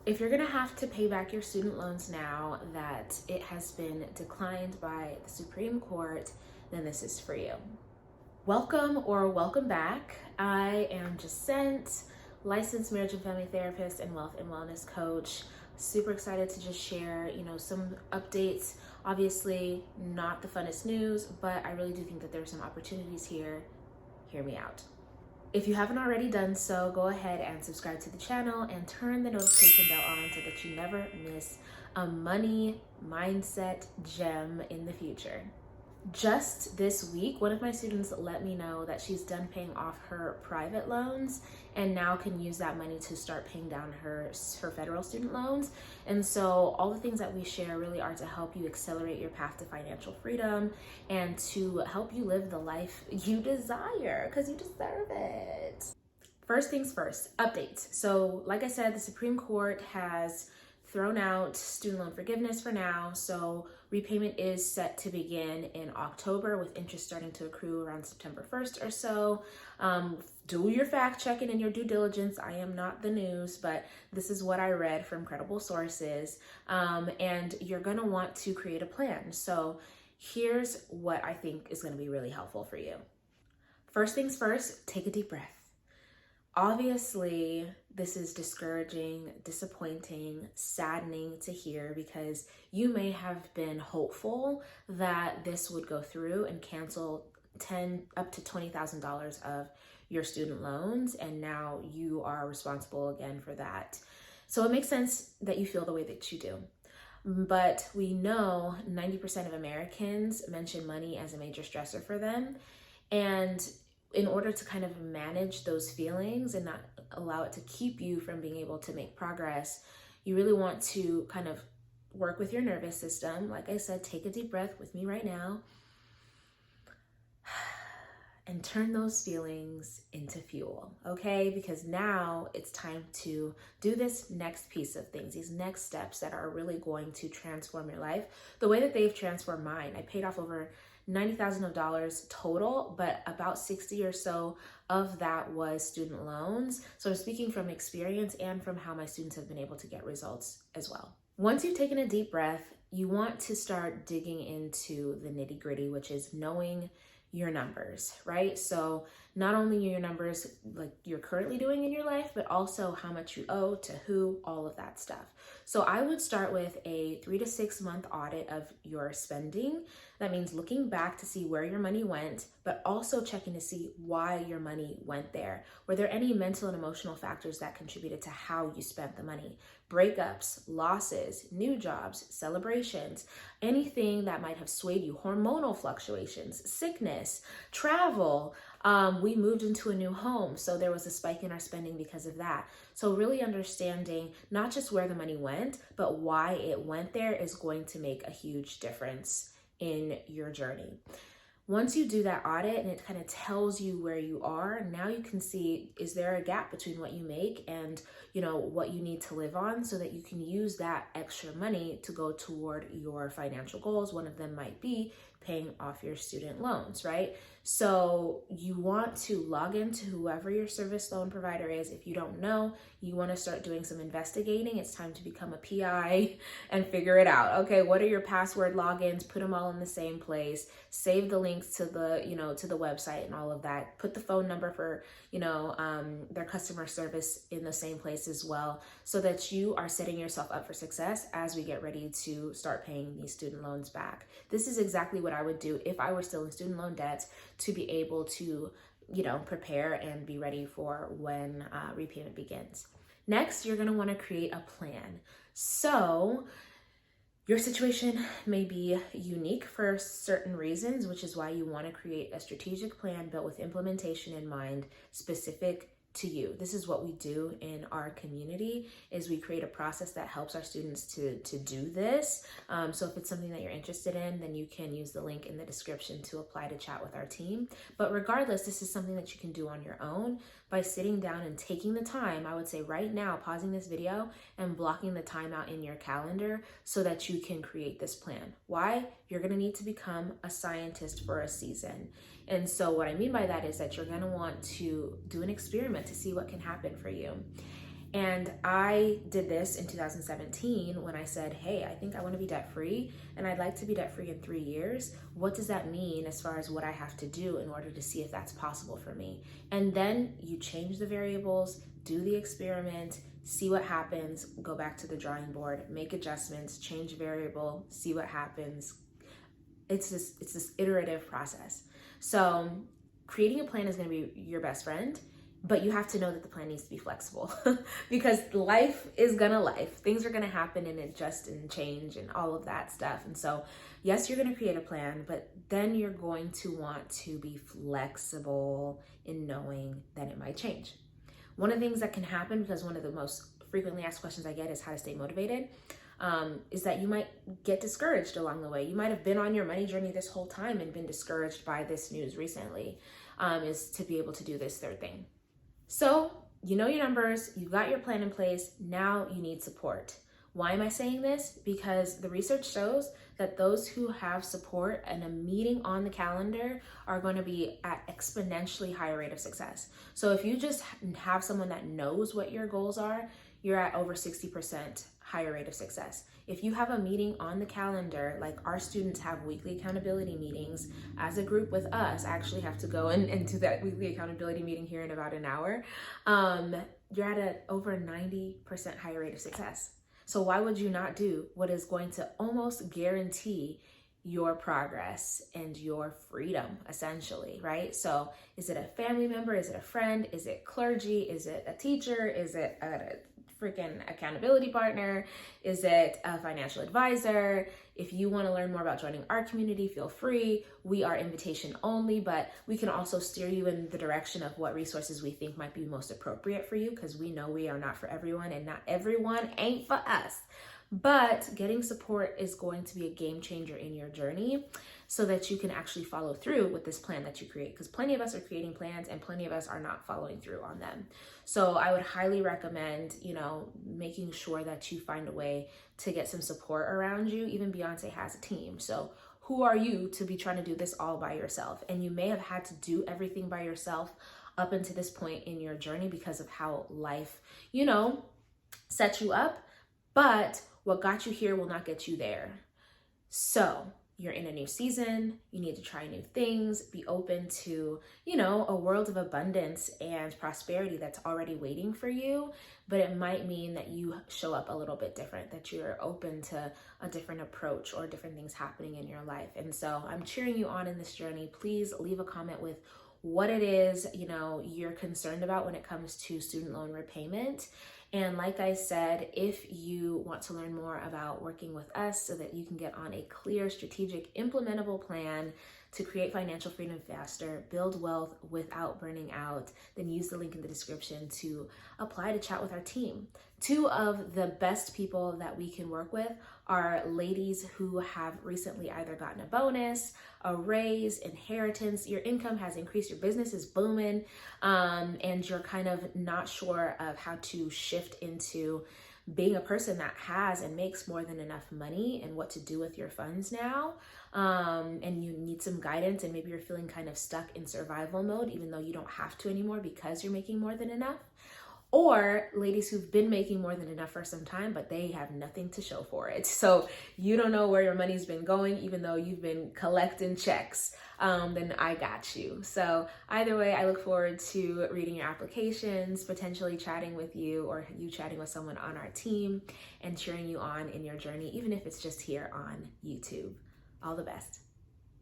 If you're gonna have to pay back your student loans now that it has been declined by the Supreme Court, then this is for you. Welcome or welcome back. I am Jacent, licensed marriage and family therapist and wealth and wellness coach. Super excited to just share, some updates. Obviously, not the funnest news, but I really do think that there's some opportunities here. Hear me out. If you haven't already done so, go ahead and subscribe to the channel and turn the notification bell on so that you never miss a money mindset gem in the future. Just this week, one of my students let me know that she's done paying off her private loans and now can use that money to start paying down her federal student loans. And so all the things that we share really are to help you accelerate your path to financial freedom and to help you live the life you desire, because you deserve it. First things first, updates. So like I said, the Supreme Court has thrown out student loan forgiveness for now. So repayment is set to begin in October, with interest starting to accrue around September 1st or so. Do your fact checking and your due diligence. I am not the news, but this is what I read from credible sources. And you're gonna want to create a plan. So here's what I think is gonna be really helpful for you. First things first, take a deep breath. Obviously, this is discouraging, disappointing, saddening to hear, because you may have been hopeful that this would go through and cancel up to $20,000 of your student loans, and now you are responsible again for that. So it makes sense that you feel the way that you do. But we know 90% of Americans mention money as a major stressor for them. And in order to kind of manage those feelings and not allow it to keep you from being able to make progress, you really want to kind of work with your nervous system. Like I said, take a deep breath with me right now and turn those feelings into fuel, okay? Because now it's time to do this next piece of things, these next steps that are really going to transform your life the way that they've transformed mine. I paid off over $90,000 total, but about 60 or so of that was student loans. So I'm speaking from experience and from how my students have been able to get results as well. Once you've taken a deep breath, you want to start digging into the nitty-gritty, which is knowing your numbers, right? So not only your numbers like you're currently doing in your life, but also how much you owe to who, all of that stuff. So I would start with a 3 to 6 month audit of your spending. That means looking back to see where your money went, but also checking to see why your money went there. Were there any mental and emotional factors that contributed to how you spent the money? Breakups, losses, new jobs, celebrations, anything that might have swayed you, hormonal fluctuations, sickness, travel. We moved into a new home, so there was a spike in our spending because of that. So really understanding not just where the money went, but why it went there is going to make a huge difference in your journey. Once you do that audit and it kind of tells you where you are, now you can see, is there a gap between what you make and what you need to live on, so that you can use that extra money to go toward your financial goals. One of them might be paying off your student loans, right? So you want to log into whoever your service loan provider is. If you don't know, you want to start doing some investigating. It's time to become a PI and figure it out. Okay, what are your password logins? Put them all in the same place. Save the links to the, to the website and all of that. Put the phone number for, their customer service in the same place as well, so that you are setting yourself up for success as we get ready to start paying these student loans back. This is exactly what I would do if I were still in student loan debt, to be able to, prepare and be ready for when repayment begins. Next, you're going to want to create a plan. So your situation may be unique for certain reasons, which is why you want to create a strategic plan built with implementation in mind, specific to you. This is what we do in our community, is we create a process that helps our students to do this. So if it's something that you're interested in, then you can use the link in the description to apply to chat with our team. But regardless, this is something that you can do on your own by sitting down and taking the time. I would say right now, pausing this video and blocking the time out in your calendar so that you can create this plan. Why? You're gonna need to become a scientist for a season. And so what I mean by that is that you're gonna want to do an experiment to see what can happen for you. And I did this in 2017 when I said, hey, I think I want to be debt free and I'd like to be debt free in 3 years. What does that mean as far as what I have to do in order to see if that's possible for me? And then you change the variables, do the experiment, see what happens, go back to the drawing board, make adjustments, change a variable, see what happens. It's this iterative process. So creating a plan is going to be your best friend. But you have to know that the plan needs to be flexible because life is gonna life. Things are gonna happen and adjust and change and all of that stuff. And so, yes, you're gonna create a plan, but then you're going to want to be flexible in knowing that it might change. One of the things that can happen, because one of the most frequently asked questions I get is how to stay motivated, is that you might get discouraged along the way. You might have been on your money journey this whole time and been discouraged by this news recently, is to be able to do this third thing. So you know your numbers, you've got your plan in place, now you need support. Why am I saying this? Because the research shows that those who have support and a meeting on the calendar are going to be at exponentially higher rate of success. So if you just have someone that knows what your goals are, you're at over 60% higher rate of success. If you have a meeting on the calendar, like our students have weekly accountability meetings as a group with us, I actually have to go and do that weekly accountability meeting here in about an hour. You're at an over 90% higher rate of success. So why would you not do what is going to almost guarantee your progress and your freedom, essentially, right? So is it a family member? Is it a friend? Is it clergy? Is it a teacher? Is it a freaking accountability partner? Is it a financial advisor? If you want to learn more about joining our community, feel free. We are invitation only, but we can also steer you in the direction of what resources we think might be most appropriate for you, because we know we are not for everyone and not everyone ain't for us. But getting support is going to be a game changer in your journey so that you can actually follow through with this plan that you create, because plenty of us are creating plans and plenty of us are not following through on them. So I would highly recommend, making sure that you find a way to get some support around you. Even Beyonce has a team. So who are you to be trying to do this all by yourself? And you may have had to do everything by yourself up until this point in your journey because of how life, set you up. But what got you here will not get you there. So you're in a new season, you need to try new things, be open to, a world of abundance and prosperity that's already waiting for you. But it might mean that you show up a little bit different, that you're open to a different approach or different things happening in your life. And so I'm cheering you on in this journey. Please leave a comment with what it is, you're concerned about when it comes to student loan repayment. And like I said, if you want to learn more about working with us so that you can get on a clear, strategic, implementable plan to create financial freedom faster, build wealth without burning out, then use the link in the description to apply to chat with our team. 2 of the best people that we can work with are ladies who have recently either gotten a bonus, a raise, inheritance, your income has increased, your business is booming, and you're kind of not sure of how to shift into being a person that has and makes more than enough money and what to do with your funds now. And you need some guidance, and maybe you're feeling kind of stuck in survival mode, even though you don't have to anymore because you're making more than enough. Or ladies who've been making more than enough for some time, but they have nothing to show for it. So you don't know where your money's been going, even though you've been collecting checks, then I got you. So either way, I look forward to reading your applications, potentially chatting with you or you chatting with someone on our team and cheering you on in your journey, even if it's just here on YouTube. All the best.